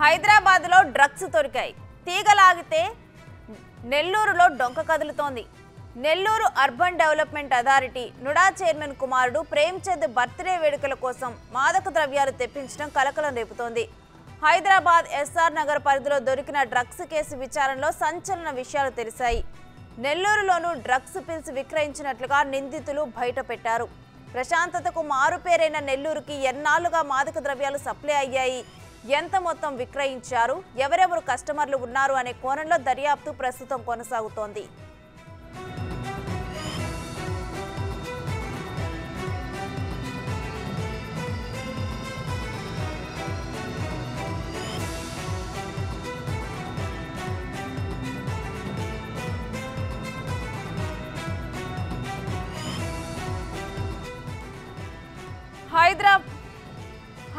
హైదరాబాద్లో డ్రగ్స్ దొరికాయి. తీగలాగితే నెల్లూరులో డొంక కదులుతోంది. Nellore urban development authority NUDA chairman కుమారుడు ప్రేమ్చంద్ బర్త్డే వేడుకల కోసం మాదక ద్రవ్యాలు తెప్పించడం కలకలం రేపుతోంది. హైదరాబాద్ ఎస్ఆర్ నగర్ పరిధిలో దొరికిన డ్రగ్స్ కేసు విచారణలో సంచలన విషయాలు తెలిసాయి. నెల్లూరులోనూ డ్రగ్స్ పిల్స్ విక్రయించినట్లుగా నిందితులు బయటపెట్టారు. ప్రశాంతతకు మారుపేరైన నెల్లూరుకి ఎన్నాళ్లుగా మాదక ద్రవ్యాలు సప్లై అయ్యాయి, ఎంత మొత్తం విక్రయించారు, ఎవరెవరు కస్టమర్లు ఉన్నారు అనే కోణంలో దర్యాప్తు ప్రస్తుతం కొనసాగుతోంది.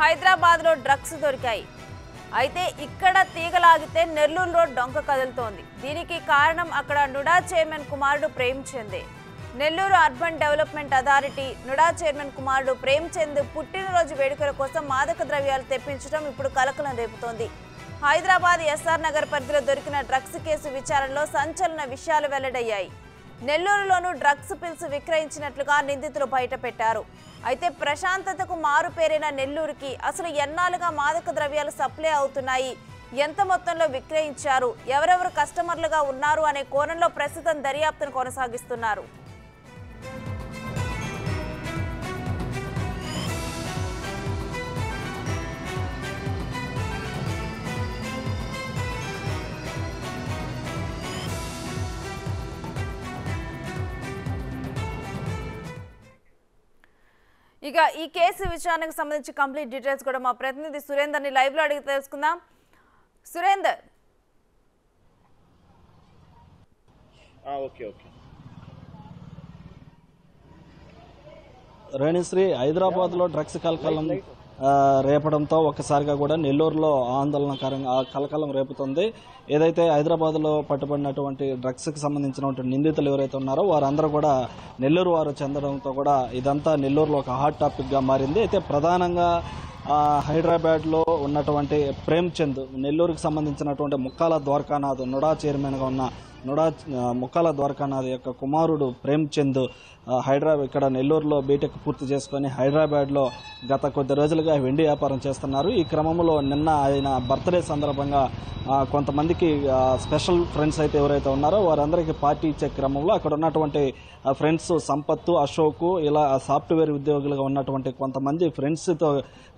హైదరాబాద్లో డ్రగ్స్ దొరికాయి. అయితే ఇక్కడ తీగలాగితే నెల్లూరులో డొంక కదులుతోంది. దీనికి కారణం అక్కడ నుడా చైర్మన్ కుమారుడు ప్రేమ్చందే. Nellore urban development authority NUDA chairman కుమారుడు ప్రేమ్చంద్ పుట్టినరోజు వేడుకల కోసం మాదక ద్రవ్యాలు తెప్పించడం ఇప్పుడు కలకలం రేపుతోంది. హైదరాబాద్ ఎస్ఆర్ నగర్ పరిధిలో దొరికిన డ్రగ్స్ కేసు విచారణలో సంచలన విషయాలు వెల్లడయ్యాయి. నెల్లూరులోనూ డ్రగ్స్ పిల్స్ విక్రయించినట్లుగా నిందితులు బయటపెట్టారు. అయితే ప్రశాంతతకు మారుపేరైన నెల్లూరుకి అసలు ఎన్నాళ్ళుగా మాదక ద్రవ్యాలు సప్లై అవుతున్నాయి, ఎంత మొత్తంలో విక్రయించారు, ఎవరెవరు కస్టమర్లుగా ఉన్నారు అనే కోణంలో ప్రస్తుతం దర్యాప్తును కొనసాగిస్తున్నారు. ఇక ఈ కేసు విషయానికి సంబంధించి కంప్లీట్ డీటెయిల్స్ కూడా మా ప్రతినిధి సురేందర్ని లైవ్ లో అడిగి తెలుసుకుందాం. సురేందర్, రేణిశ్రీ, హైదరాబాద్ లో డ్రగ్స్ కలకలం రేపడంతో ఒక్కసారిగా కూడా నెల్లూరులో ఆందోళనకరంగా కలకలం రేపుతుంది. ఏదైతే హైదరాబాద్ లో పట్టుబడినటువంటి డ్రగ్స్ కి సంబంధించినటువంటి నిందితులు ఎవరైతే ఉన్నారో వారందరూ కూడా నెల్లూరు వారు చెందడంతో కూడా ఇదంతా నెల్లూరులో ఒక హాట్ టాపిక్ గా మారింది. అయితే ప్రధానంగా హైదరాబాద్ లో ఉన్నటువంటి ప్రేమ్చంద్, నెల్లూరుకు సంబంధించినటువంటి ముక్కాల ద్వారకానాథ్ నుడా చైర్మన్ గా ఉన్న ముక్కాల ద్వారకానాథ్ యొక్క కుమారుడు ప్రేమ్చంద్ ఇక్కడ నెల్లూరులో బీటెక్ పూర్తి చేసుకుని హైదరాబాద్ లో గత కొద్ది రోజులుగా వెండి వ్యాపారం చేస్తున్నారు. ఈ క్రమంలో నిన్న ఆయన బర్త్డే సందర్భంగా కొంతమందికి స్పెషల్ ఫ్రెండ్స్ అయితే ఎవరైతే ఉన్నారో వారందరికీ పార్టీ ఇచ్చే క్రమంలో అక్కడ ఉన్నటువంటి ఫ్రెండ్స్ సంపత్తు, అశోక్, ఇలా సాఫ్ట్వేర్ ఉద్యోగులుగా ఉన్నటువంటి కొంతమంది ఫ్రెండ్స్తో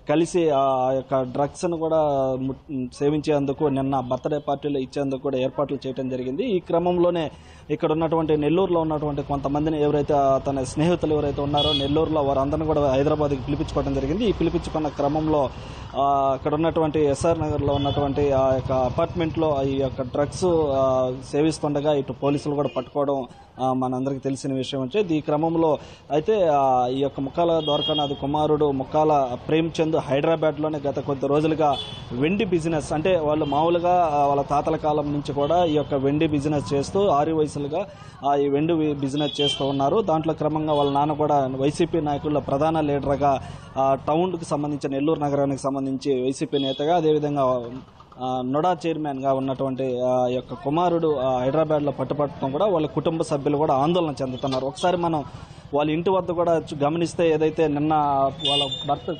కలిసి ఆ యొక్క డ్రగ్స్ ను కూడా సేవించేందుకు నిన్న బర్త్డే పార్టీలో ఇచ్చేందుకు కూడా ఏర్పాట్లు చేయడం జరిగింది. ఈ క్రమంలోనే ఇక్కడ ఉన్నటువంటి నెల్లూరులో ఉన్నటువంటి కొంతమందిని ఎవరైతే తన స్నేహితులు ఎవరైతే ఉన్నారో నెల్లూరులో వారందరినీ కూడా హైదరాబాద్కి పిలిపించుకోవడం జరిగింది. ఈ పిలిపించుకున్న క్రమంలో అక్కడ ఉన్నటువంటి ఎస్ఆర్ నగర్ లో ఉన్నటువంటి ఆ యొక్క అపార్ట్మెంట్ లో ఈ యొక్క డ్రగ్స్ సేవిస్తుండగా ఇటు పోలీసులు కూడా పట్టుకోవడం మనందరికి తెలిసిన విషయం వచ్చి ఈ క్రమంలో అయితే ఈ యొక్క ముక్కాల ద్వారకానాథ్ కుమారుడు ముక్కాల ప్రేమ్చంద్ హైదరాబాద్ లోనే గత కొద్ది రోజులుగా వెండి బిజినెస్, అంటే వాళ్ళు మామూలుగా వాళ్ళ తాతల కాలం నుంచి కూడా ఈ యొక్క వెండి బిజినెస్ చేస్తూ 6 వయసులుగా ఈ వెండి బిజినెస్ చేస్తూ ఉన్నారు. దాంట్లో క్రమంగా వాళ్ళ నాన్న కూడా వైసీపీ నాయకుల ప్రధాన లీడర్గా టౌన్ కు సంబంధించి నెల్లూరు నగరానికి సంబంధించి వైసీపీ నేతగా, అదేవిధంగా నుడా చైర్మన్ గా ఉన్నటువంటి యొక్క కుమారుడు హైదరాబాద్ లో పట్టుబట్టడం కూడా వాళ్ళ కుటుంబ సభ్యులు కూడా ఆందోళన చెందుతున్నారు. ఒకసారి మనం వాళ్ళ ఇంటి వద్ద కూడా గమనిస్తే ఏదైతే నిన్న వాళ్ళ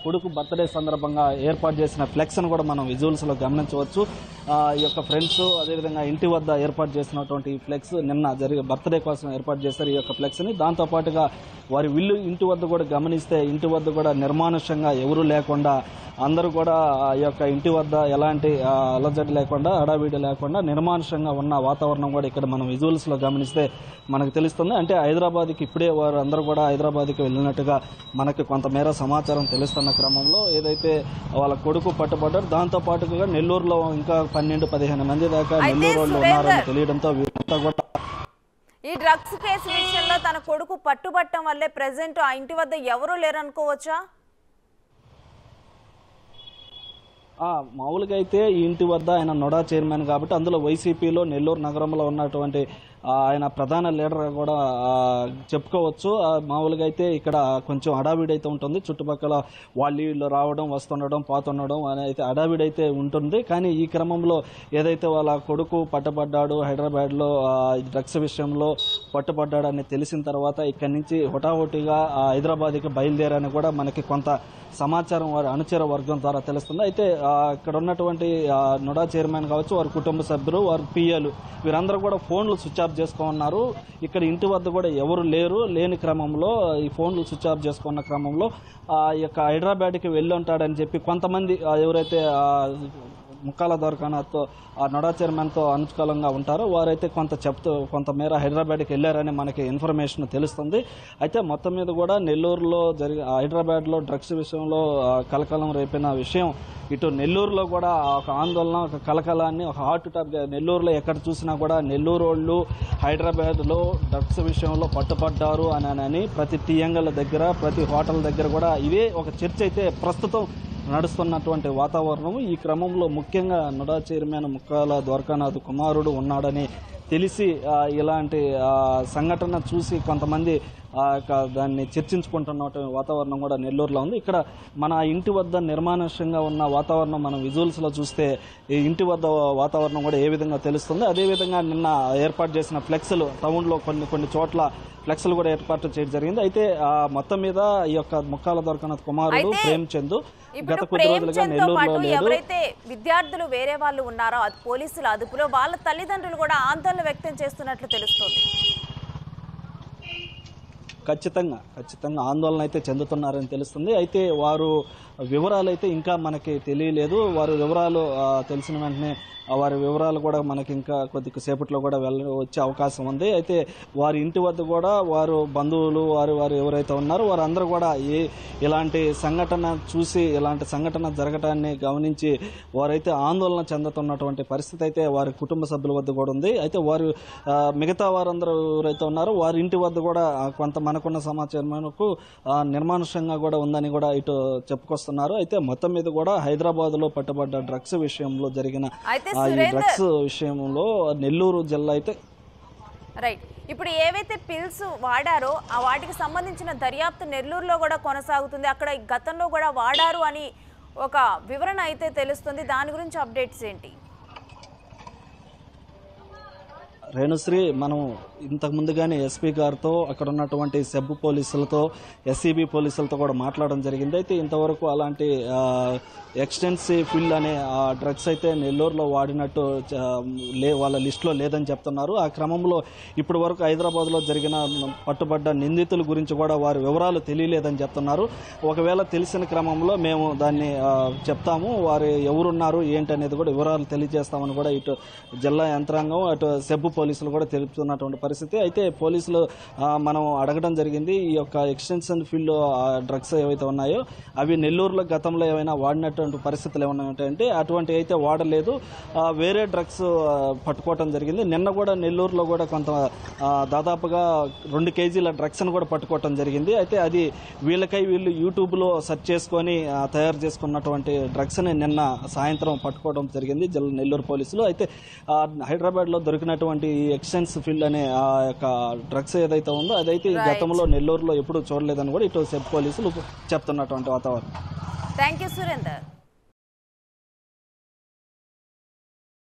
కొడుకు బర్త్డే సందర్భంగా ఏర్పాటు చేసిన ఫ్లెక్స్ ను కూడా మనం విజువల్స్ లో గమనించవచ్చు. ఈ యొక్క ఫ్రెండ్స్ అదేవిధంగా ఇంటి వద్ద ఏర్పాటు చేసినటువంటి ఫ్లెక్స్ నిన్న బర్త్డే కోసం ఏర్పాటు చేశారు ఈ యొక్క ఫ్లెక్స్ ని. దాంతో పాటుగా వారి ఇంటి వద్ద కూడా గమనిస్తే ఇంటి వద్ద కూడా నిర్మానుష్యంగా ఎవరూ లేకుండా అందరూ కూడా ఈ యొక్క ఇంటి వద్ద ఎలాంటి అలజడి లేకుండా హడావిడి లేకుండా నిర్మానుష్యంగా ఉన్న వాతావరణం కూడా ఇక్కడ మనం విజువల్స్ లో గమనిస్తే మనకు తెలుస్తుంది. అంటే హైదరాబాద్కి ఇప్పుడే వారు అందరూ కూడా హైదరాబాద్కి వెళ్ళినట్టుగా మనకి కొంతమేర సమాచారం తెలుస్తున్న క్రమంలో ఏదైతే వాళ్ళ కొడుకు పట్టుబడ్డారు, దాంతో పాటుగా నెల్లూరులో ఇంకా 12-15 మంది దాకా నెల్లూరు వాళ్ళు ఉన్నారని తెలియడంతో వీరంతా కూడా ఈ డ్రగ్స్ కేసు విషయంలో తన కొడుకు పట్టుబట్టడం వల్లే ప్రెసెంట్ ఆ ఇంటి వద్ద ఎవరూ లేరనుకోవచ్చా? మామూలుగా అయితే ఈ ఇంటి వద్ద ఆయన నుడా చైర్మన్ కాబట్టి అందులో వైసీపీలో నెల్లూరు నగరంలో ఉన్నటువంటి ఆయన ప్రధాన లీడర్ కూడా చెప్పుకోవచ్చు. మామూలుగా అయితే ఇక్కడ కొంచెం హడావిడి అయితే ఉంటుంది, చుట్టుపక్కల వాళ్ళు వీళ్ళు రావడం వస్తుండడం పోతుండడం అని అయితే హడావిడి అయితే ఉంటుంది. కానీ ఈ క్రమంలో ఏదైతే వాళ్ళ కొడుకు పట్టుబడ్డాడు, హైదరాబాద్లో డ్రగ్స్ విషయంలో పట్టుబడ్డాడని తెలిసిన తర్వాత ఇక్కడి నుంచి హుటాహుటిగా హైదరాబాద్కి బయలుదేరని కూడా మనకి కొంత సమాచారం వారి అనుచర వర్గం ద్వారా తెలుస్తుంది. అయితే ఇక్కడ ఉన్నటువంటి నుడా చైర్మన్ కావచ్చు, వారి కుటుంబ సభ్యులు, వారి పిఏలు వీరందరూ కూడా ఫోన్లు స్విచ్ ఆఫ్ చేసుకున్నారు. ఇక్కడ ఇంటి వద్ద కూడా ఎవరు లేని క్రమంలో ఈ ఫోన్లు స్విచ్ ఆఫ్ చేసుకున్న క్రమంలో ఈ యొక్క హైదరాబాద్కి వెళ్ళి ఉంటాడని చెప్పి కొంతమంది ఎవరైతే ముక్కాల ద్వారకానాథ్తో నుడా చైర్మన్తో అనుకూలంగా ఉంటారో వారైతే కొంతమేర హైదరాబాద్కి వెళ్ళారని మనకి ఇన్ఫర్మేషన్ తెలుస్తుంది. అయితే మొత్తం మీద కూడా నెల్లూరులో హైదరాబాద్లో డ్రగ్స్ విషయంలో కలకలం రేపిన విషయం ఇటు నెల్లూరులో కూడా ఒక ఆందోళన, ఒక కలకలాన్ని, ఒక హాట్ టాపిక్. నెల్లూరులో ఎక్కడ చూసినా కూడా నెల్లూరు వాళ్ళు హైదరాబాద్లో డ్రగ్స్ విషయంలో పట్టుపడ్డారు అని ప్రతి టీఎంగల్ దగ్గర, ప్రతి హోటల్ దగ్గర కూడా ఇవే ఒక చర్చ అయితే ప్రస్తుతం నడుస్తున్నటువంటి వాతావరణం. ఈ క్రమంలో ముఖ్యంగా నుడా చైర్మన్ ముక్కాల ద్వారకానాథ్ కుమారుడు ఉన్నాడని తెలిసి ఇలాంటి సంఘటన చూసి కొంతమంది దాన్ని చర్చించుకుంటున్న వాతావరణం కూడా నెల్లూరులో ఉంది. ఇక్కడ మన ఇంటి వద్ద నిర్మానుష్యంగా ఉన్న వాతావరణం మనం విజువల్స్లో చూస్తే ఈ ఇంటి వద్ద వాతావరణం కూడా ఏ విధంగా తెలుస్తుంది. అదేవిధంగా నిన్న ఏర్పాటు చేసిన ఫ్లెక్స్లు టౌన్లో కొన్ని చోట్ల ఫ్లెక్స్లు కూడా ఏర్పాటు చేయడం జరిగింది. అయితే మొత్తం మీద ఈ యొక్క ముక్కాల ద్వారకానాథ్ కుమారుడు ప్రేమ్చంద్ గత కొద్ది రోజులుగా నెల్లూరులో లేదు. ఎవరైతే విద్యార్థులు వేరే వాళ్ళు ఉన్నారో పోలీసుల అదుపులో, వాళ్ళ తల్లిదండ్రులు కూడా ఆందోళన వ్యక్తం చేస్తున్నట్లు తెలుస్తోంది. ఖచ్చితంగా ఆందోళన అయితే చెందుతున్నారని తెలుస్తుంది. అయితే వారు వివరాలు అయితే ఇంకా మనకి తెలియలేదు. వారి వివరాలు తెలిసిన వెంటనే వారి వివరాలు కూడా మనకి ఇంకా కొద్దిసేపట్లో కూడా వచ్చే అవకాశం ఉంది. అయితే వారి ఇంటి వద్ద కూడా వారు బంధువులు వారు ఎవరైతే ఉన్నారో వారందరూ కూడా ఇలాంటి సంఘటన చూసి, ఇలాంటి సంఘటన జరగటాన్ని గమనించి వారైతే ఆందోళన చెందుతున్నటువంటి పరిస్థితి అయితే వారి కుటుంబ సభ్యుల వద్ద కూడా ఉంది. అయితే వారు మిగతా వారందరూ ఎవరైతే ఉన్నారో వారి ఇంటి వద్ద కూడా కొంత మనకున్న సమాచారం మేరకు నిర్మానుష్యంగా కూడా ఉందని కూడా ఇటు చెప్పుకొస్తున్నారు. అయితే మొత్తం మీద కూడా హైదరాబాద్లో పట్టుబడ్డ డ్రగ్స్ విషయంలో జరిగిన ఈ డ్రగ్స్ విషయంలో నెల్లూరు జిల్లా అయితే రైట్. ఇప్పుడు ఏవైతే పిల్స్ వాడారో ఆ వాటికి సంబంధించిన దర్యాప్తు నెల్లూరులో కూడా కొనసాగుతుంది. అక్కడ గతంలో కూడా వాడారు అని ఒక వివరణ అయితే తెలుస్తుంది. దాని గురించి అప్డేట్స్ ఏంటి? రేణుశ్రీ, మనం ఇంతకు ముందుగానే ఎస్పీ గారితో, అక్కడ ఉన్నటువంటి సెబ్ పోలీసులతో, ఎస్సీబీ పోలీసులతో కూడా మాట్లాడడం జరిగింది. అయితే ఇంతవరకు అలాంటి ఎక్స్టెన్సివ్ ఫిల్ అనే డ్రగ్స్ అయితే నెల్లూరులో వాడినట్టు వాళ్ళ లిస్టులో లేదని చెప్తున్నారు. ఆ క్రమంలో ఇప్పటి వరకు హైదరాబాద్లో జరిగిన పట్టుబడ్డ నిందితుల గురించి కూడా వారి వివరాలు తెలియలేదని చెప్తున్నారు. ఒకవేళ తెలిసిన క్రమంలో మేము దాన్ని చెప్తాము, వారు ఎవరున్నారు ఏంటి అనేది కూడా వివరాలు తెలియజేస్తామని కూడా ఇటు జిల్లా యంత్రాంగం, అటు సెబ్ పోలీసులు కూడా తెలుపుతున్నటువంటి పరిస్థితి. అయితే పోలీసులు మనం అడగడం జరిగింది, ఈ యొక్క ఎక్స్టెన్షన్ ఫీల్డ్ డ్రగ్స్ ఏవైతే ఉన్నాయో అవి నెల్లూరులో గతంలో ఏమైనా వాడినటువంటి పరిస్థితులు ఏమైనా ఉంటాయంటే అటువంటి అయితే వాడలేదు. వేరే డ్రగ్స్ పట్టుకోవడం జరిగింది. నిన్న కూడా నెల్లూరులో కూడా కొంత దాదాపుగా 2 కేజీల డ్రగ్స్ను కూడా పట్టుకోవడం జరిగింది. అయితే అది వీళ్ళు యూట్యూబ్లో సెర్చ్ చేసుకొని తయారు చేసుకున్నటువంటి డ్రగ్స్ని నిన్న సాయంత్రం పట్టుకోవడం జరిగింది నెల్లూరు పోలీసులు. అయితే హైదరాబాద్లో దొరికినటువంటి ఎక్స్టెన్స్ ఫీల్డ్ అనే ఆ యొక్క డ్రగ్స్ ఏదైతే ఉందో అదైతే ఈ గతంలో నెల్లూరులో ఎప్పుడూ చూడలేదని కూడా ఇటు సెబ్ పోలీసులు చెప్తున్నటువంటి వాతావరణం. Thank you Surender.